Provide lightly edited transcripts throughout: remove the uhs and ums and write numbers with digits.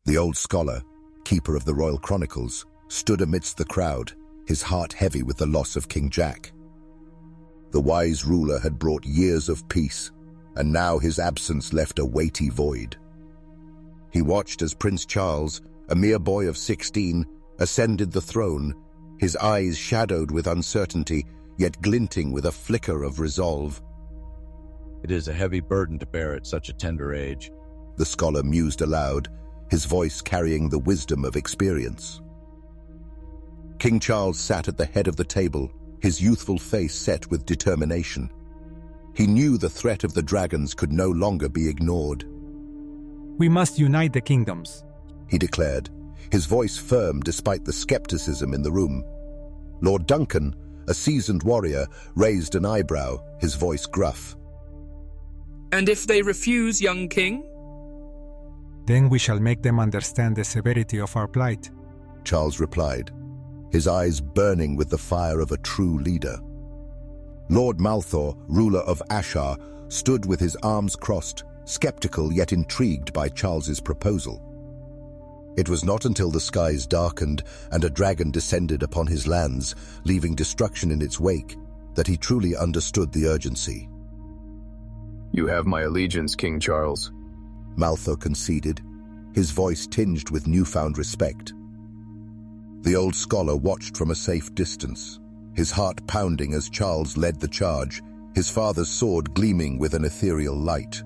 The old scholar, keeper of the royal chronicles, stood amidst the crowd, his heart heavy with the loss of King Jack. The wise ruler had brought years of peace, and now his absence left a weighty void. He watched as Prince Charles, a mere boy of 16, ascended the throne, his eyes shadowed with uncertainty, yet glinting with a flicker of resolve. It is a heavy burden to bear at such a tender age, the scholar mused aloud, his voice carrying the wisdom of experience. King Charles sat at the head of the table, his youthful face set with determination. He knew the threat of the dragons could no longer be ignored. We must unite the kingdoms, he declared, his voice firm despite the skepticism in the room. Lord Duncan, a seasoned warrior, raised an eyebrow, his voice gruff. And if they refuse, young king? Then we shall make them understand the severity of our plight, Charles replied, his eyes burning with the fire of a true leader. Lord Malthor, ruler of Ashar, stood with his arms crossed, skeptical yet intrigued by Charles's proposal. It was not until the skies darkened and a dragon descended upon his lands, leaving destruction in its wake, that he truly understood the urgency. You have my allegiance, King Charles, Malthor conceded, his voice tinged with newfound respect. The old scholar watched from a safe distance, his heart pounding as Charles led the charge, his father's sword gleaming with an ethereal light.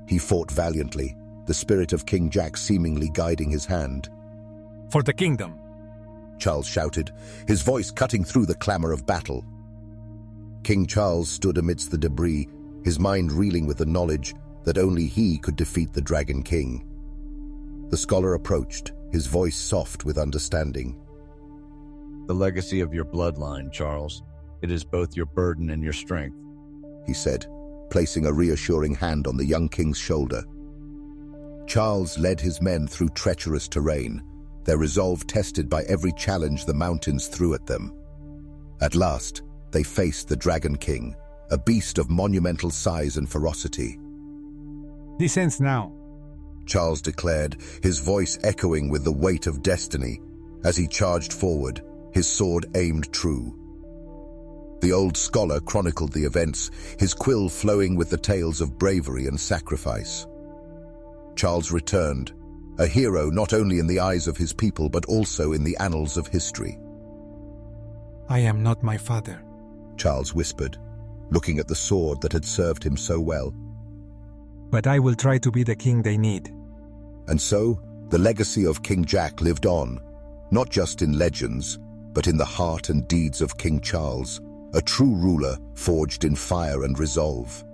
He fought valiantly, the spirit of King Jack seemingly guiding his hand. For the kingdom, Charles shouted, his voice cutting through the clamor of battle. King Charles stood amidst the debris, his mind reeling with the knowledge that only he could defeat the Dragon King. The scholar approached, his voice soft with understanding. The legacy of your bloodline, Charles. It is both your burden and your strength, he said, placing a reassuring hand on the young king's shoulder. Charles led his men through treacherous terrain, their resolve tested by every challenge the mountains threw at them. At last, they faced the Dragon King, a beast of monumental size and ferocity. This ends now, Charles declared, his voice echoing with the weight of destiny as he charged forward, his sword aimed true. The old scholar chronicled the events, his quill flowing with the tales of bravery and sacrifice. Charles returned, a hero not only in the eyes of his people but also in the annals of history. I am not my father, Charles whispered, looking at the sword that had served him so well. But I will try to be the king they need. And so, the legacy of King Jack lived on, not just in legends, but in the heart and deeds of King Charles, a true ruler forged in fire and resolve.